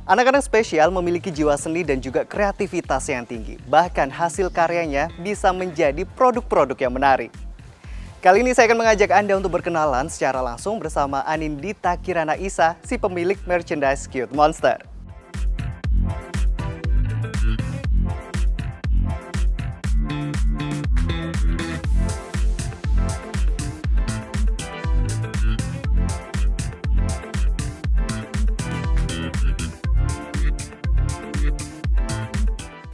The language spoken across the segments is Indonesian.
Anak-anak spesial memiliki jiwa seni dan juga kreativitas yang tinggi. Bahkan hasil karyanya bisa menjadi produk-produk yang menarik. Kali ini saya akan mengajak Anda untuk berkenalan secara langsung bersama Anindita Kirana Isa, si pemilik merchandise Cute Monster.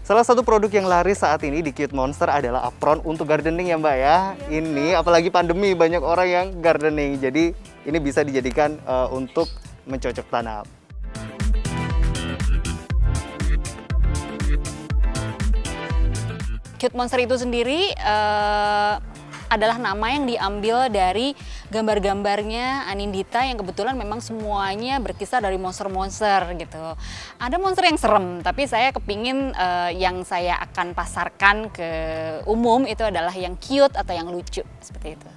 Salah satu produk yang laris saat ini di Cute Monster adalah apron untuk gardening ya Mbak ya. Ini apalagi pandemi banyak orang yang gardening. Jadi ini bisa dijadikan untuk mencocok tanam. Cute Monster itu sendiri adalah nama yang diambil dari gambar-gambarnya Anindita yang kebetulan memang semuanya berkisar dari monster-monster gitu. Ada monster yang serem, tapi saya kepingin yang saya akan pasarkan ke umum itu adalah yang cute atau yang lucu, seperti itu.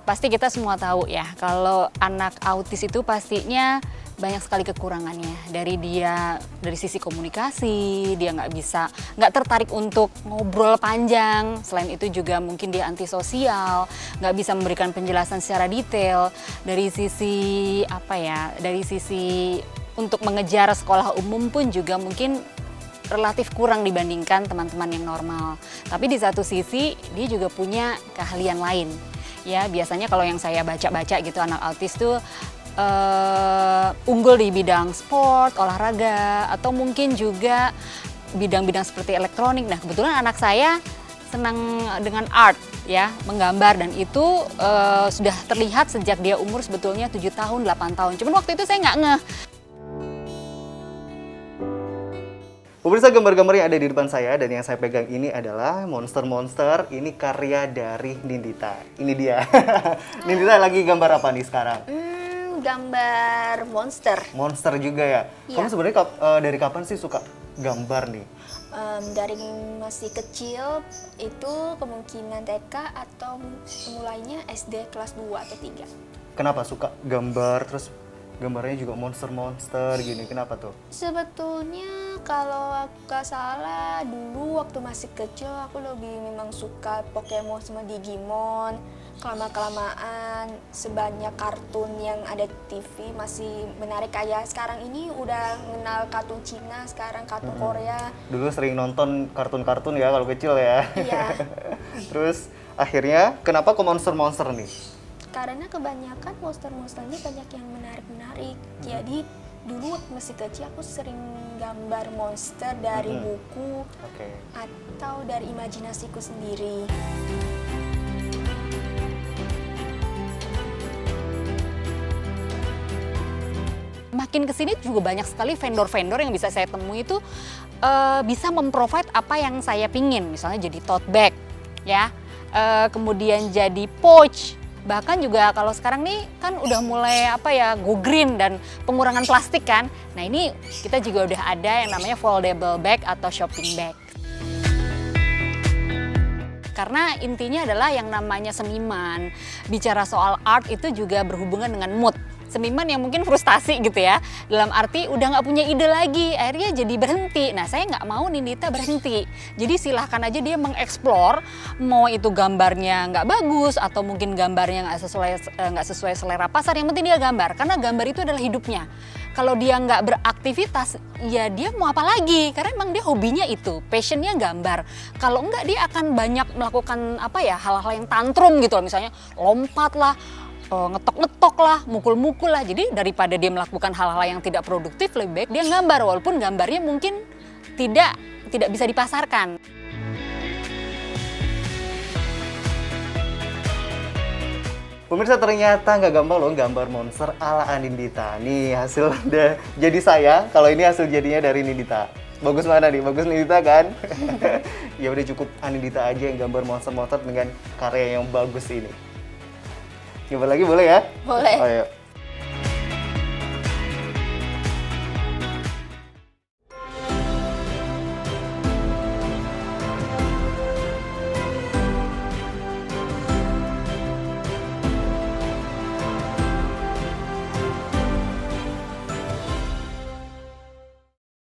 Pasti kita semua tahu ya, kalau anak autis itu pastinya banyak sekali kekurangannya. Dari sisi komunikasi, dia nggak tertarik untuk ngobrol panjang. Selain itu juga mungkin dia antisosial, nggak bisa memberikan penjelasan secara detail. Dari sisi untuk mengejar sekolah umum pun juga mungkin relatif kurang dibandingkan teman-teman yang normal. Tapi di satu sisi dia juga punya keahlian lain. Ya, biasanya kalau yang saya baca-baca gitu anak autis tuh unggul di bidang sport, olahraga, atau mungkin juga bidang-bidang seperti elektronik. Nah, kebetulan anak saya senang dengan art, ya, menggambar, dan itu sudah terlihat sejak dia umur sebetulnya 7 tahun, 8 tahun. Cuman waktu itu saya nggak ngeh. Pemirsa, gambar-gambar yang ada di depan saya dan yang saya pegang ini adalah monster-monster. Ini karya dari Nindita. Ini dia. Nindita lagi gambar apa nih sekarang? Gambar monster. Monster juga ya? Iya. Kamu sebenarnya dari kapan sih suka gambar nih? Dari masih kecil itu kemungkinan TK atau mulainya SD kelas 2 atau 3. Kenapa suka gambar, terus gambarnya juga monster-monster gini, kenapa tuh? Sebetulnya kalau aku gak salah dulu waktu masih kecil aku lebih memang suka Pokemon sama Digimon. Kelamaan sebanyak kartun yang ada di TV masih menarik. Kayak sekarang ini udah mengenal kartun Cina, sekarang kartun Korea. Dulu sering nonton kartun-kartun ya kalau kecil ya. Iya. Terus akhirnya kenapa ke monster-monster nih? Karena kebanyakan monster-monsternya banyak yang menarik-menarik. Jadi dulu waktu masih kecil aku sering gambar monster dari buku atau dari imajinasiku sendiri. Makin kesini juga banyak sekali vendor-vendor yang bisa saya temui itu bisa memprovide apa yang saya pingin. Misalnya jadi tote bag, ya, kemudian jadi pouch. Bahkan juga kalau sekarang nih kan udah mulai go green dan pengurangan plastik kan. Nah, ini kita juga udah ada yang namanya foldable bag atau shopping bag. Karena intinya adalah yang namanya seniman, bicara soal art itu juga berhubungan dengan mood. Seniman yang mungkin frustasi gitu ya, dalam arti udah nggak punya ide lagi, akhirnya jadi berhenti. Nah, saya nggak mau Nindita berhenti. Jadi silahkan aja dia mengeksplor, mau itu gambarnya nggak bagus atau mungkin gambarnya nggak sesuai selera pasar. Yang penting dia gambar, karena gambar itu adalah hidupnya. Kalau dia nggak beraktivitas, ya dia mau apa lagi? Karena emang dia hobinya itu, passionnya gambar. Kalau enggak, dia akan banyak melakukan hal-hal yang tantrum gitu, misalnya lompat lah, ngetok-ngetok lah, mukul-mukul lah. Jadi daripada dia melakukan hal-hal yang tidak produktif, lebih baik dia gambar, walaupun gambarnya mungkin tidak bisa dipasarkan. Pemirsa, ternyata nggak gampang loh gambar monster ala Anindita. Nih hasil udah jadi saya, kalau ini hasil jadinya dari Nindita. Bagus mana nih? Bagus Nindita kan? Ya udah, cukup Anindita aja yang gambar monster-monster dengan karya yang bagus ini. Gambar lagi boleh ya? Boleh. Oh, yuk.